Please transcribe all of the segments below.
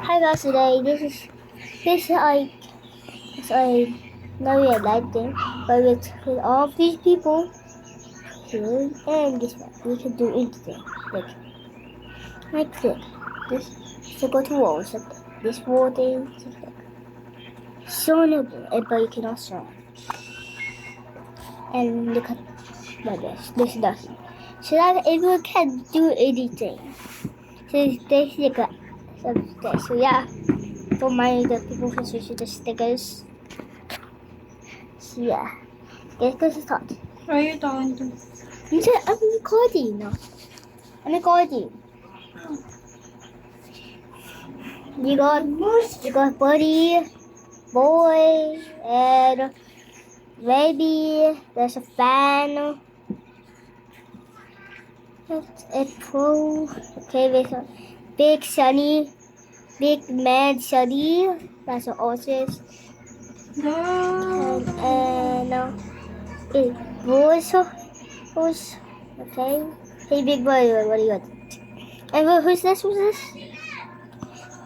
Hi guys, today this is like it's a not really a live thing, but with all of these people here, and guess what? We can do anything. Like this. So go to walls, like this wall thing. So noble, but you can also and look at like this does. So that everyone can do anything. So there's like a so yeah. For the people who switch to the stickers. So yeah. Let's start. Who are you talking to? I'm recording now. I'm recording. You got Buddy, Boy, and Baby. There's a fan. That's a pro. Okay, there's a Big Sunny. Big Man Sunny. That's an artist. No. And it was okay. Hey, Big Boy, what do you got? And who's this? Who's this?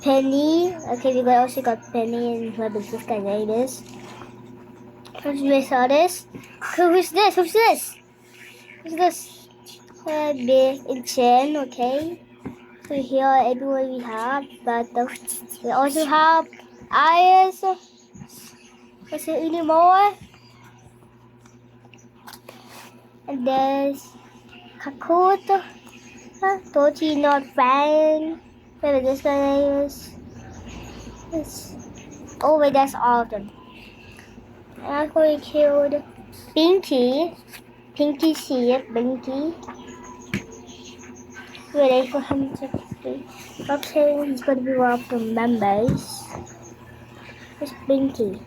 Penny. Okay, we also got Penny and whoever this guy's name is. Who's this artist? Who's this? Who's this? Who's this? Big and Chen, okay. So here everyone we have, but we also have Ayers. Is there any more? And there's Kakuto. Tochi not fan. Whatever this guy is. Oh wait, that's all of them. I'm going to kill Pinky. Pinky see it, Pinky. Ready for him to be. Okay, he's going to be one of the members. It's Pinky.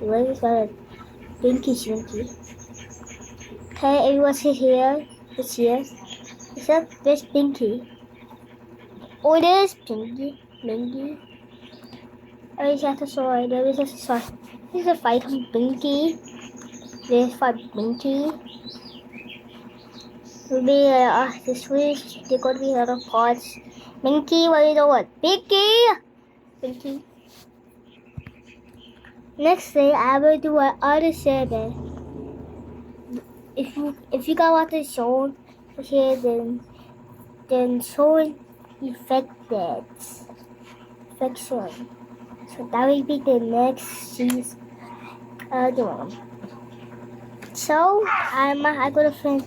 Where is that? Pinky Shinky. Okay, everyone's here. It's here. Except there's Pinky. Oh, there's Pinky. Pinky. Oh, he's got a sword. There is a sword. This is a fight on Pinky. There's fight Pinky. Maybe this week there could be a lot of cards. Pinky, what are you doing? Pinky! Pinky. Next thing, I will do an other survey. If you got what the show here, then show infection. So that will be the next season. One. So I got a friend.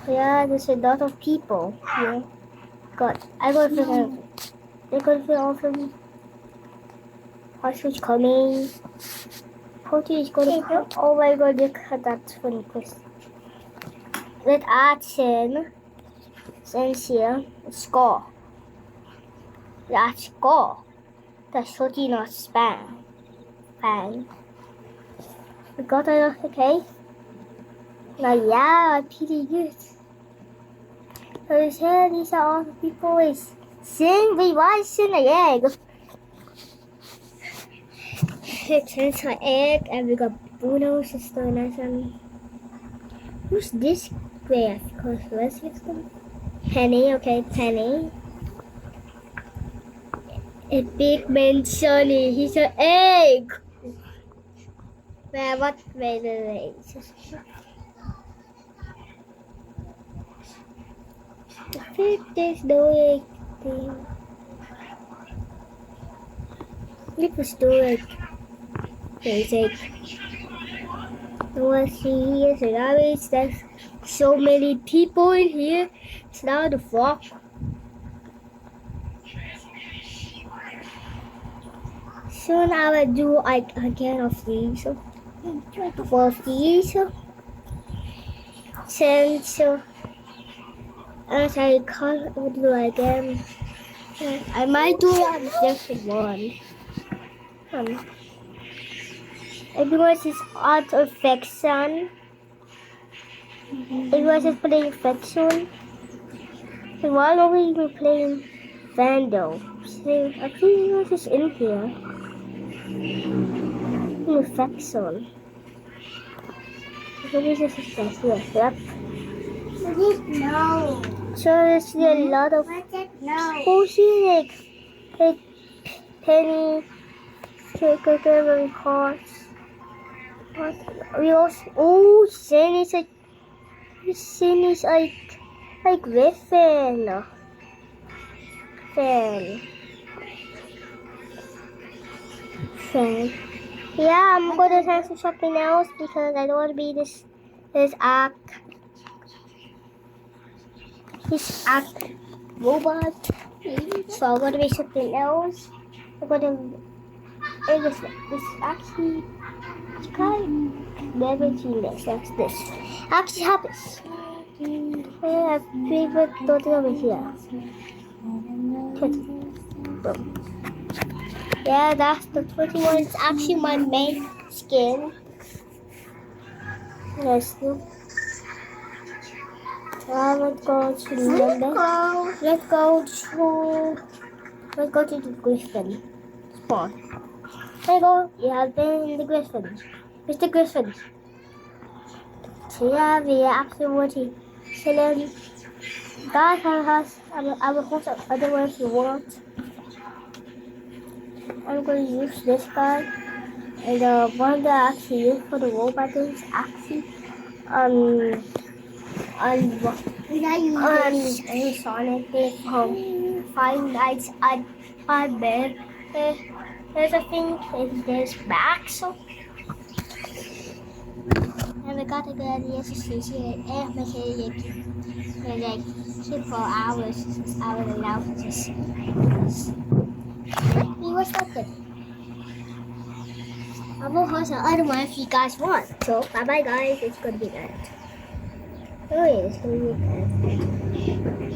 Yeah, there's a lot of people here. I got a friend. They got a friend all from me. Who's coming? Poti is going to. Oh my god, look at that funny question. Let action. Sense here. Score. That's score. That's totally not spam. Fine. We got it, okay? Now, yeah, pretty good. So here, these are all the people is sing. Wait, why is in the egg? It's an egg, and we got Bruno, sister, and who's this guy? Because what's his name? Penny, okay, Penny. A big man, Sonny. He's an egg. What made the egg? I think there's no egg thing. It was no egg. There's egg. No one see here, so that means there's so many people in here. It's now the flock. Soon I will do like again of these. For these. Since as I can't do again, I might do it on different one. Everyone is art affection. Everyone is playing affection. And while we're playing Vandal, so I think everyone is in here. Affection. So this is yes, yep. No. So there's a lot of who's like Penny, Kirby cards. What? We also, oh, Sin is like Griffin. Fan. Yeah, I'm gonna try some something else because I don't want to be this robot. So I'm gonna be something else. I'm gonna this actually kind of never seen this. That's this. Actually happens. I have favorite daughter over here. Boom. Yeah, that's the 21. It's actually my main skin. Let's go. Let's go to Let's go to the Griffin spawn. There you go. You have been in the Griffin. Mr. Griffin. So yeah, we are absolutely chilling. God has I will host other if you want. I'm going to use this guy. And the one that I actually use for the robot is actually on Sonic from Five Nights at Freddy's. There's a thing in this back, so and we got to get the association and make it like 24 hours since I was allowed to just he was something. I will host another one if you guys want. So bye bye guys, it's gonna be that. Oh yeah, it's gonna be that.